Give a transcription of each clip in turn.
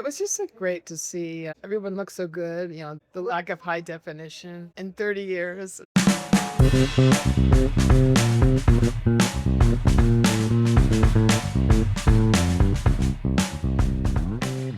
was just so great to see everyone look so good, the lack of high definition in 30 years.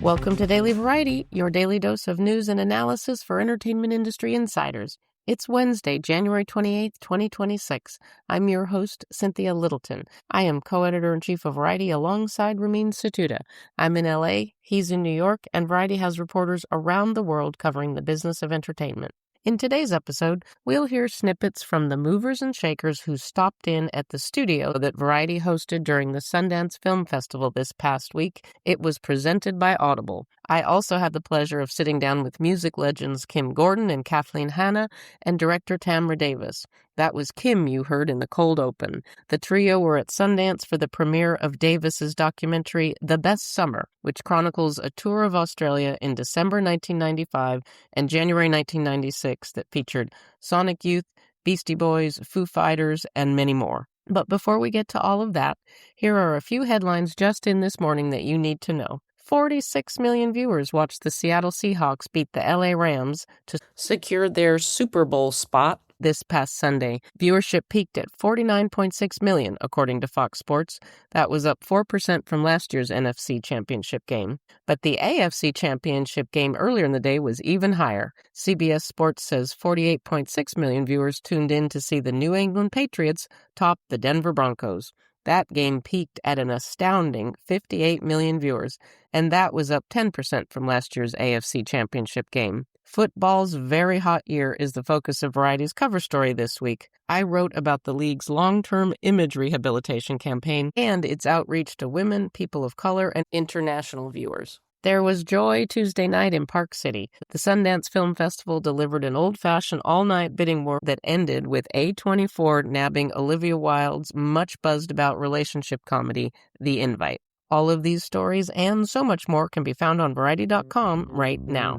Welcome to Daily Variety, your daily dose of news and analysis for entertainment industry insiders. It's Wednesday, January 28th, 2026. I'm your host, Cynthia Littleton. I am co-editor-in-chief of Variety alongside Ramin Satuda. I'm in LA, he's in New York, and Variety has reporters around the world covering the business of entertainment. In today's episode, we'll hear snippets from the movers and shakers who stopped in at the studio that Variety hosted during the Sundance Film Festival this past week. It was presented by Audible. I also had the pleasure of sitting down with music legends Kim Gordon and Kathleen Hanna and director Tamra Davis. That was Kim you heard in the cold open. The trio were at Sundance for the premiere of Davis's documentary The Best Summer, which chronicles a tour of Australia in December 1995 and January 1996 that featured Sonic Youth, Beastie Boys, Foo Fighters, and many more. But before we get to all of that, here are a few headlines just in this morning that you need to know. 46 million viewers watched the Seattle Seahawks beat the LA Rams to secure their Super Bowl spot this past Sunday. Viewership peaked at 49.6 million, according to Fox Sports. That was up 4% from last year's NFC Championship game. But the AFC Championship game earlier in the day was even higher. CBS Sports says 48.6 million viewers tuned in to see the New England Patriots top the Denver Broncos. That game peaked at an astounding 58 million viewers, and that was up 10% from last year's AFC Championship game. Football's very hot year is the focus of Variety's cover story this week. I wrote about the league's long-term image rehabilitation campaign and its outreach to women, people of color, and international viewers. There was joy Tuesday night in Park City. The Sundance Film Festival delivered an old-fashioned all-night bidding war that ended with A24 nabbing Olivia Wilde's much-buzzed-about relationship comedy, The Invite. All of these stories and so much more can be found on Variety.com right now.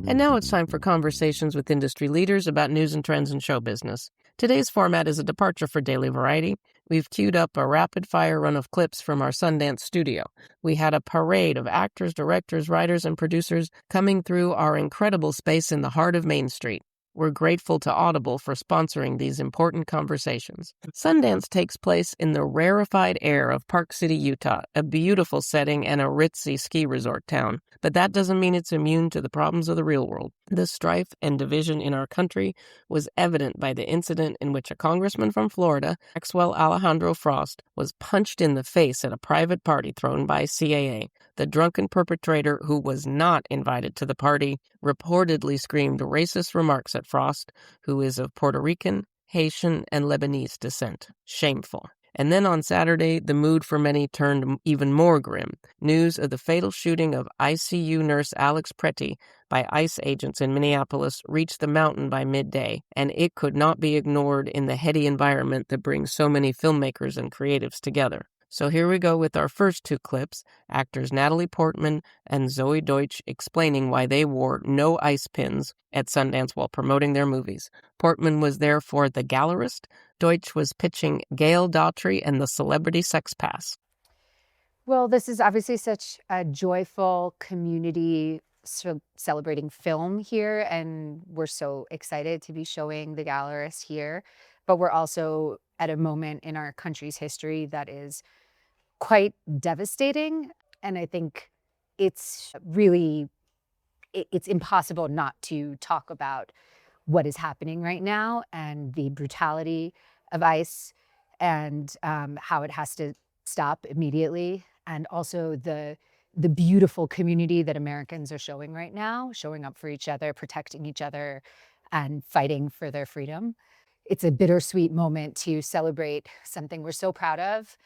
And now it's time for conversations with industry leaders about news and trends in show business. Today's format is a departure for Daily Variety. We've queued up a rapid-fire run of clips from our Sundance studio. We had a parade of actors, directors, writers, and producers coming through our incredible space in the heart of Main Street. We're grateful to Audible for sponsoring these important conversations. Sundance takes place in the rarefied air of Park City, Utah, a beautiful setting and a ritzy ski resort town. But that doesn't mean it's immune to the problems of the real world. The strife and division in our country was evident by the incident in which a congressman from Florida, Maxwell Alejandro Frost, was punched in the face at a private party thrown by CAA. The drunken perpetrator, who was not invited to the party, reportedly screamed racist remarks at Frost, who is of Puerto Rican, Haitian, and Lebanese descent. Shameful. And then on Saturday, the mood for many turned even more grim. News of the fatal shooting of ICU nurse Alex Pretty by ICE agents in Minneapolis reached the mountain by midday, and it could not be ignored in the heady environment that brings so many filmmakers and creatives together. So here we go with our first two clips, actors Natalie Portman and Zoe Deutsch explaining why they wore no ice pins at Sundance while promoting their movies. Portman was there for The Gallerist. Deutsch was pitching Gail Daughtry and the Celebrity Sex Pass. Well, this is obviously such a joyful community celebrating film here, and we're so excited to be showing The Gallerist here. But we're also at a moment in our country's history that is quite devastating, and I think it's really it's impossible not to talk about what is happening right now and the brutality of ICE and how it has to stop immediately, and also the beautiful community that Americans are showing right now, showing up for each other, protecting each other, and fighting for their freedom. It's a bittersweet moment to celebrate something we're so proud of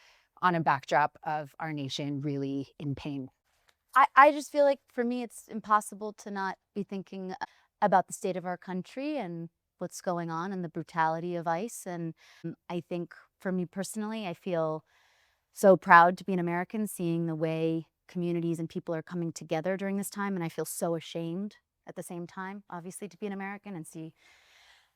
on a backdrop of our nation really in pain. I just feel like for me, it's impossible to not be thinking about the state of our country and what's going on and the brutality of ICE. And I think for me personally, I feel so proud to be an American, seeing the way communities and people are coming together during this time. And I feel so ashamed at the same time, obviously, to be an American and see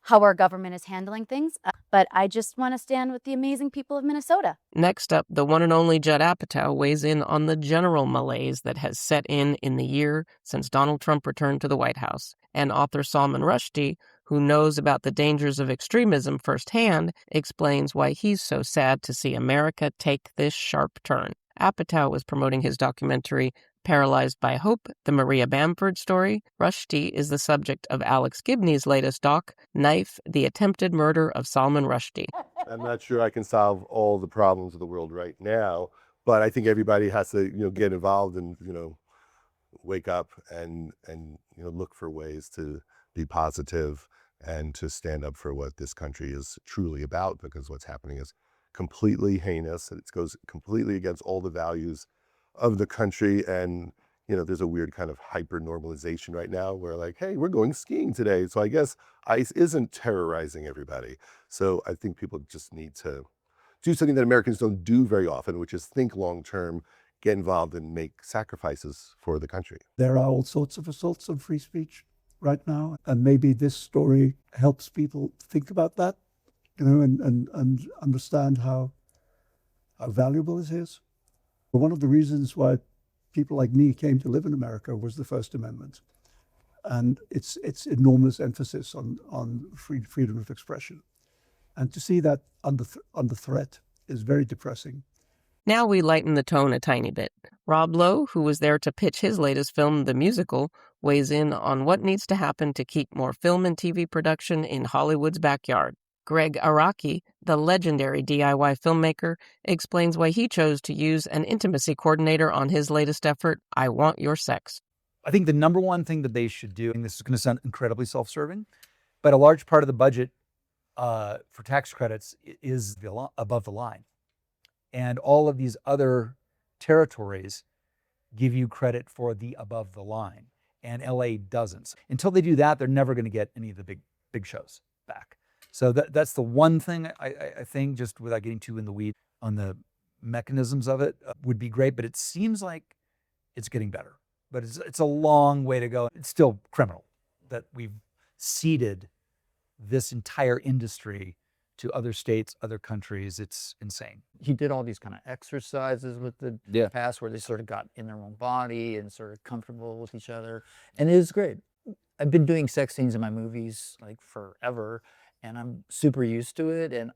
how our government is handling things. But I just want to stand with the amazing people of Minnesota. Next up, the one and only Judd Apatow weighs in on the general malaise that has set in the year since Donald Trump returned to the White House. And author Salman Rushdie, who knows about the dangers of extremism firsthand, explains why he's so sad to see America take this sharp turn. Apatow was promoting his documentary Paralyzed by Hope, the Maria Bamford story. Rushdie is the subject of Alex Gibney's latest doc, Knife, the Attempted Murder of Salman Rushdie. I'm not sure I can solve all the problems of the world right now, but I think everybody has to, get involved and, wake up and look for ways to be positive and to stand up for what this country is truly about, because what's happening is completely heinous. It goes completely against all the values of the country. And, there's a weird kind of hyper normalization right now where like, hey, we're going skiing today. So I guess ICE isn't terrorizing everybody. So I think people just need to do something that Americans don't do very often, which is think long term, get involved and make sacrifices for the country. There are all sorts of assaults on free speech right now. And maybe this story helps people think about that, and understand how valuable it is. One of the reasons why people like me came to live in America was the First Amendment and its enormous emphasis on freedom of expression. And to see that under threat is very depressing. Now we lighten the tone a tiny bit. Rob Lowe, who was there to pitch his latest film, The Musical, weighs in on what needs to happen to keep more film and TV production in Hollywood's backyard. Gregg Araki, the legendary DIY filmmaker, explains why he chose to use an intimacy coordinator on his latest effort, I Want Your Sex. I think the number one thing that they should do, and this is going to sound incredibly self-serving, but a large part of the budget for tax credits is above the line. And all of these other territories give you credit for the above the line, and LA doesn't. Until they do that, they're never going to get any of the big shows back. So that's the one thing I think, just without getting too in the weed on the mechanisms of it, would be great. But it seems like it's getting better. But it's a long way to go. It's still criminal that we've ceded this entire industry to other states, other countries. It's insane. He did all these kind of exercises with the past where they sort of got in their own body and sort of comfortable with each other. And it is great. I've been doing sex scenes in my movies like forever, and I'm super used to it. And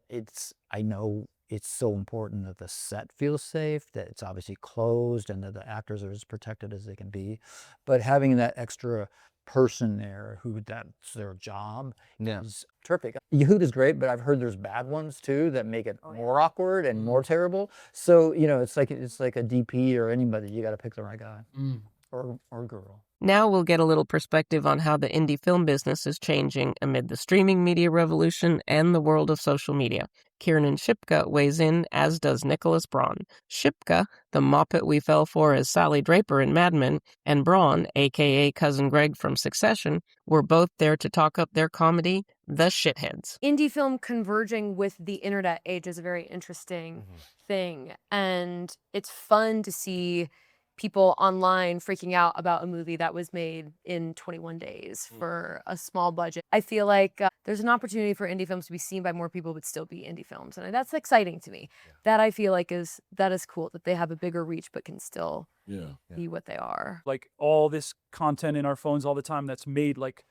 I know it's so important that the set feels safe, that it's obviously closed, and that the actors are as protected as they can be. But having that extra person there who that's their job is terrific. Yehud is great, but I've heard there's bad ones too that make it more awkward and more terrible. So, it's like a DP or anybody. You got to pick the right guy or girl. Now we'll get a little perspective on how the indie film business is changing amid the streaming media revolution and the world of social media. Kiernan Shipka weighs in, as does Nicholas Braun. Shipka, the moppet we fell for as Sally Draper in Mad Men, and Braun, a.k.a. Cousin Gregg from Succession, were both there to talk up their comedy, The Shitheads. Indie film converging with the internet age is a very interesting thing. And it's fun to see people online freaking out about a movie that was made in 21 days for a small budget. I feel like there's an opportunity for indie films to be seen by more people but still be indie films. And that's exciting to me. That I feel like is cool, that they have a bigger reach but can still be what they are. Like all this content in our phones all the time that's made like,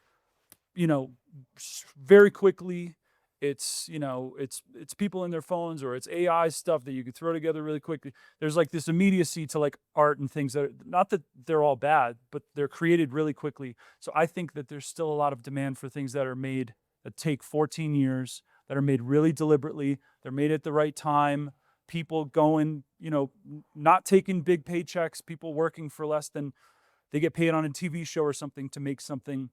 very quickly. It's, it's people in their phones, or it's AI stuff that you could throw together really quickly. There's like this immediacy to like art and things that not that they're all bad, but they're created really quickly. So I think that there's still a lot of demand for things that are made that take 14 years, that are made really deliberately. They're made at the right time. People going, not taking big paychecks, people working for less than they get paid on a TV show or something to make something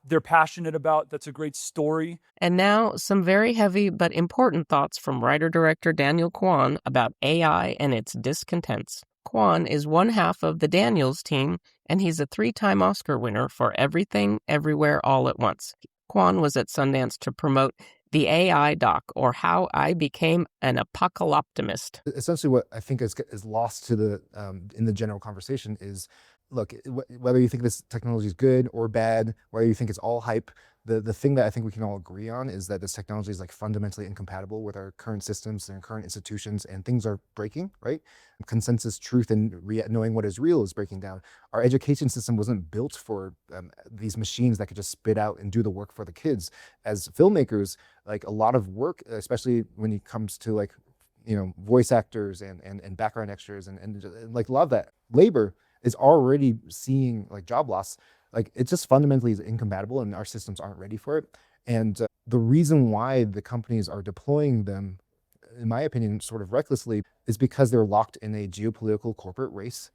they're passionate about. That's a great story. And now, some very heavy but important thoughts from writer-director Daniel Kwan about AI and its discontents. Kwan is one half of the Daniels team, and he's a 3-time Oscar winner for Everything, Everywhere, All at Once. Kwan was at Sundance to promote the AI doc, or How I Became an Apocalyptimist. Essentially what I think is lost to the in the general conversation is, look, whether you think this technology is good or bad, whether you think it's all hype, the thing that I think we can all agree on is that this technology is like fundamentally incompatible with our current systems and current institutions, and things are breaking, right? Consensus truth and knowing what is real is breaking down. Our education system wasn't built for these machines that could just spit out and do the work for the kids. As filmmakers, like a lot of work, especially when it comes to like, voice actors and background extras and like a lot of that labor is already seeing like job loss. Like it just fundamentally is incompatible and our systems aren't ready for it. And the reason why the companies are deploying them, in my opinion, sort of recklessly, is because they're locked in a geopolitical corporate race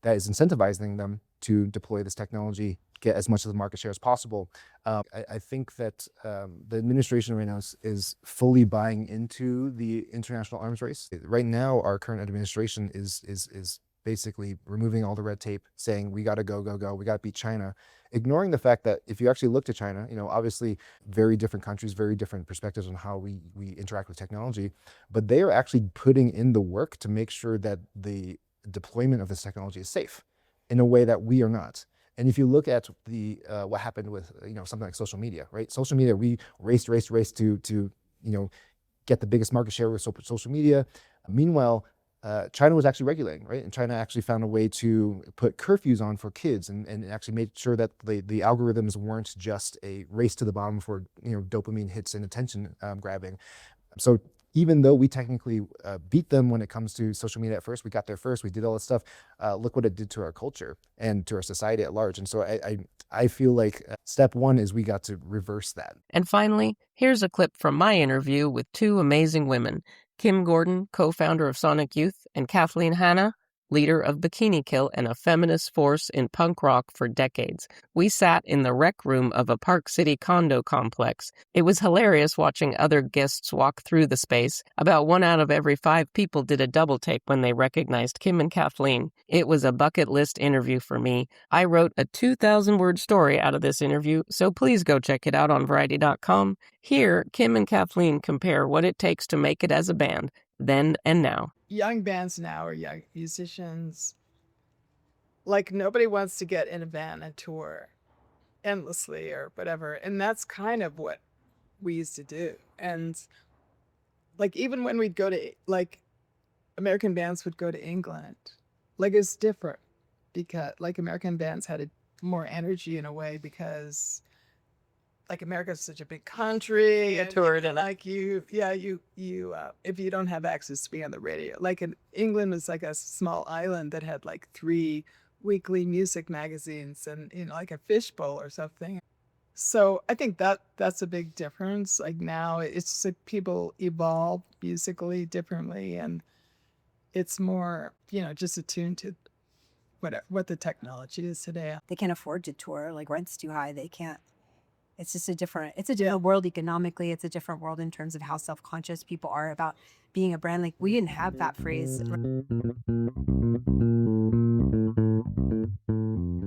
that is incentivizing them to deploy this technology, get as much of the market share as possible. I think that the administration right now is fully buying into the international arms race. Right now, our current administration is basically removing all the red tape, saying we got to go, we got to beat China, ignoring the fact that if you actually look to China, obviously very different countries, very different perspectives on how we interact with technology, but they are actually putting in the work to make sure that the deployment of this technology is safe in a way that we are not. And if you look at the what happened with something like social media, right? Social media, we raced to get the biggest market share with social media. Meanwhile, China was actually regulating, right? And China actually found a way to put curfews on for kids and actually made sure that the algorithms weren't just a race to the bottom for dopamine hits and attention grabbing. So even though we technically beat them when it comes to social media at first, we got there first, we did all this stuff, look what it did to our culture and to our society at large. And so I feel like step one is we got to reverse that. And finally, here's a clip from my interview with two amazing women, Kim Gordon, co-founder of Sonic Youth, and Kathleen Hanna, leader of Bikini Kill and a feminist force in punk rock for decades. We sat in the rec room of a Park City condo complex. It was hilarious watching other guests walk through the space. About 1 out of every 5 people did a double take when they recognized Kim and Kathleen. It was a bucket list interview for me. I wrote a 2,000-word story out of this interview, so please go check it out on Variety.com. Here, Kim and Kathleen compare what it takes to make it as a band, then and now. Young bands now, or young musicians, like nobody wants to get in a band and tour endlessly or whatever. And that's kind of what we used to do. And like even when we'd go to, like, American bands would go to England, like it's different because like American bands had more energy in a way because like America's such a big country, and toured, and like if you don't have access to be on the radio, like in England was like a small island that had like 3 weekly music magazines and like a fishbowl or something. So I think that's a big difference. Like now it's just like people evolve musically differently, and it's more just attuned to what the technology is today. They can't afford to tour, like rent's too high, they can't. It's just a different world economically. It's a different world in terms of how self-conscious people are about being a brand. Like we didn't have that phrase.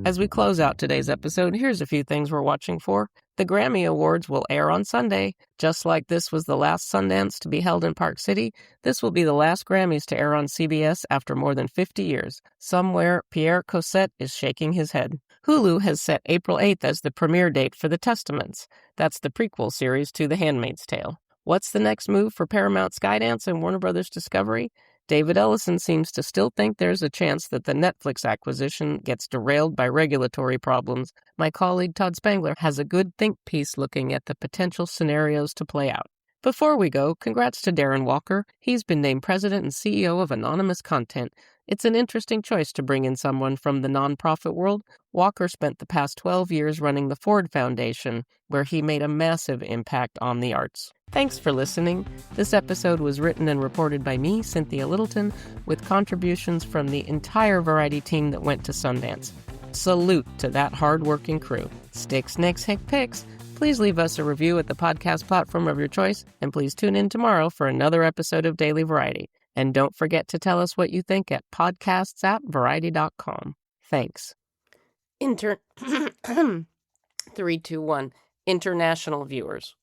As we close out today's episode, here's a few things we're watching for. The Grammy Awards will air on Sunday. Just like this was the last Sundance to be held in Park City, this will be the last Grammys to air on CBS after more than 50 years. Somewhere, Pierre Cossette is shaking his head. Hulu has set April 8th as the premiere date for The Testaments. That's the prequel series to The Handmaid's Tale. What's the next move for Paramount Skydance and Warner Brothers Discovery? David Ellison seems to still think there's a chance that the Netflix acquisition gets derailed by regulatory problems. My colleague Todd Spangler has a good think piece looking at the potential scenarios to play out. Before we go, congrats to Darren Walker. He's been named president and CEO of Anonymous Content. It's an interesting choice to bring in someone from the nonprofit world. Walker spent the past 12 years running the Ford Foundation, where he made a massive impact on the arts. Thanks for listening. This episode was written and reported by me, Cynthia Littleton, with contributions from the entire Variety team that went to Sundance. Salute to that hard-working crew. Stick, snakes, hick, picks. Please leave us a review at the podcast platform of your choice, and please tune in tomorrow for another episode of Daily Variety. And don't forget to tell us what you think at podcasts@variety.com. Thanks. 3, 2, 1. International viewers.